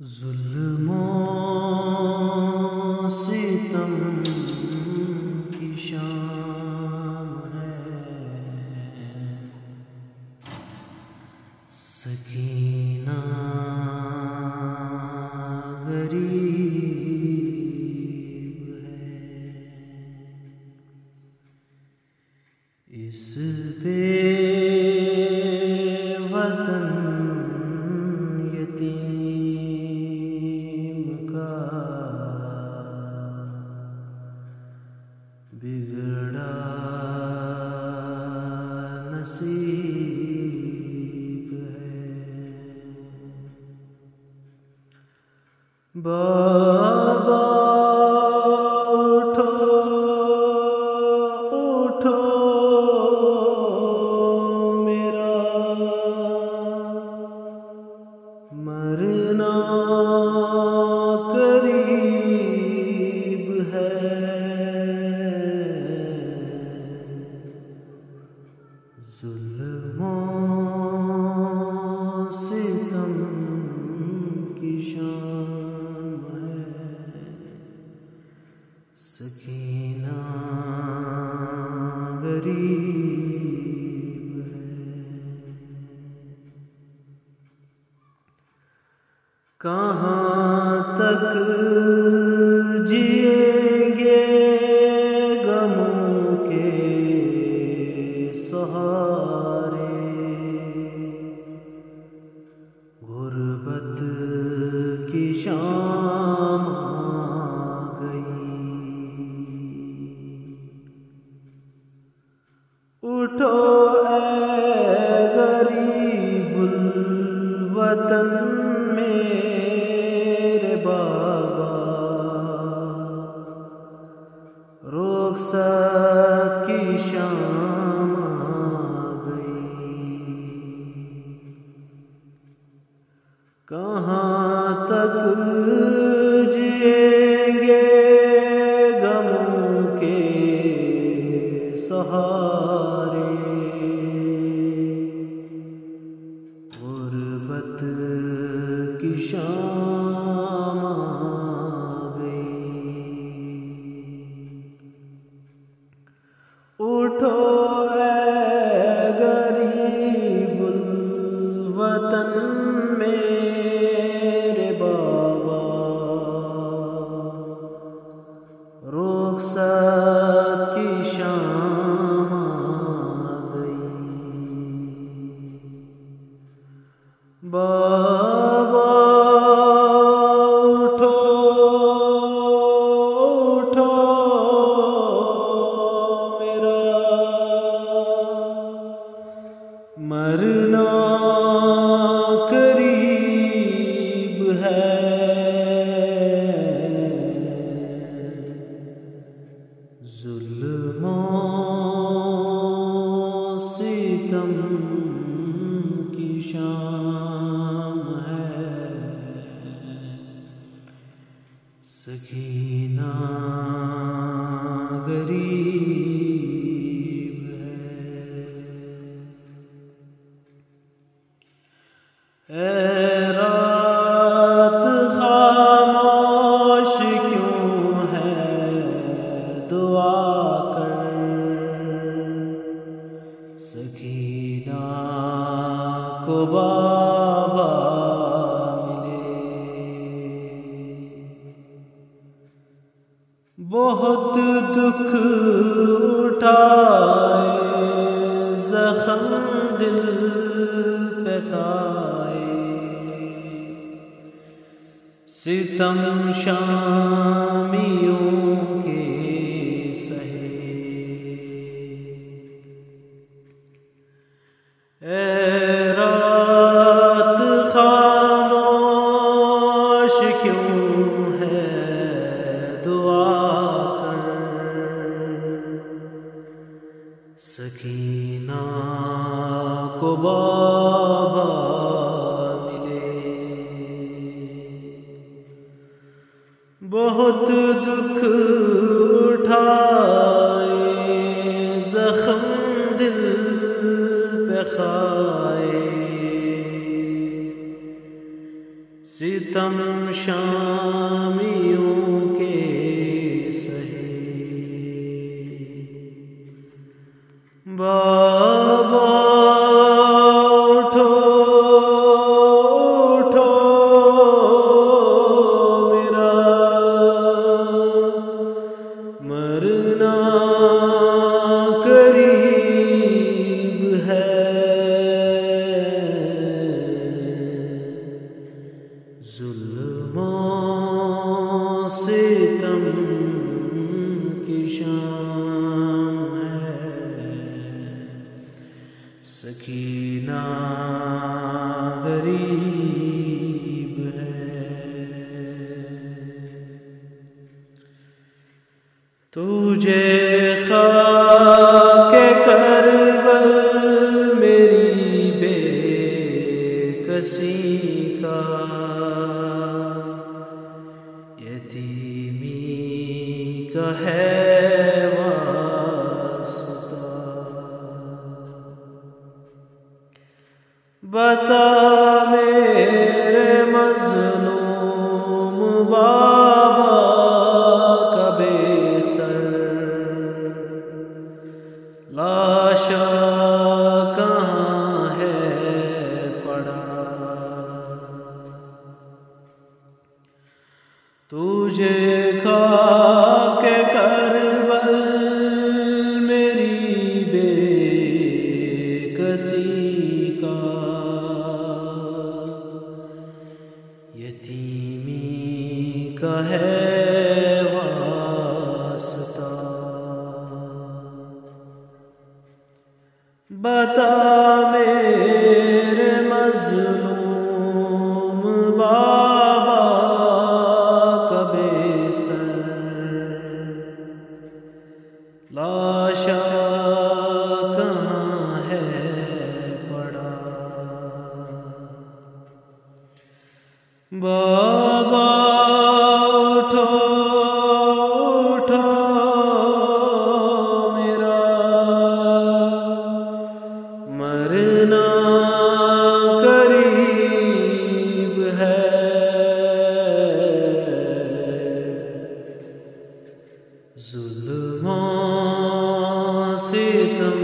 ظلم و ستم کی شام ہے، سکینہ غریب ہے، اس بے وطن یتیم کا بگڑا نصیب ہے۔ بابا اٹھو اٹھو میرا مرنا قریب ہے، ظلم و ستم کی شام ہے، سکینہ غریب ہے۔ کہاں تک جئیں گے غموں کے سہارے، غربت کی شام آ گئی، اٹھو اے غریب الوطن میرے بابا، رخصت کی شام آ گئی، کہاں تک جئیں گے غموں کے سہارے، غربت کی شام آ گئی، اٹھو اے غریب الوطن میرے بابا، رخصت کی شام آ گئی، بابا اٹھو اٹھو میرا مرنا قریب ہے، ظلم و ستم کی شام ہے، سکینہ غریب ہے۔ اے رات خاموش کیوں ہے، دعا کر سکینہ کو بابا ملے، بہت دکھ اٹھائے، زخم دل پہ کھائے، ستم شامیوں کے سہے، اے رات خاموش کیوں ہے، دعا کر سکینہ کو بابا ملے، بہت دکھ اٹھائے، زخم دل پہ کھائے، ستم شامیوں کے سہے بابا اٹھو اٹھو میرا مرنا قریب ہے ظلموں ستم کی شام ہے سکینہ غریب ہے تجھے خاک کربل میری بے کسی کا یتیمی کا ہے واسطہ بتا میرے مظلوم بابا کا بے سر لاشا کہاں ہے پڑا تجھے خاک کربل میری بے کسی کا یتیمی کا ہے واسطہ بتا میرے مظلوم بابا کا بے سر لاشا کہاں ہے پڑا بابا اٹھو اٹھو میرا مرنا قریب ہے ظلموں ستم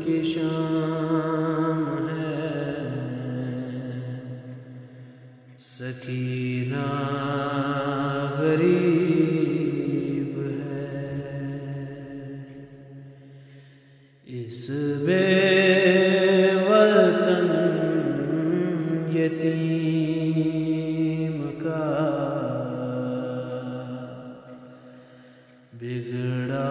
کی شام ہے سکینہ غریب ہے اس بے وطن یتیم کا بگڑا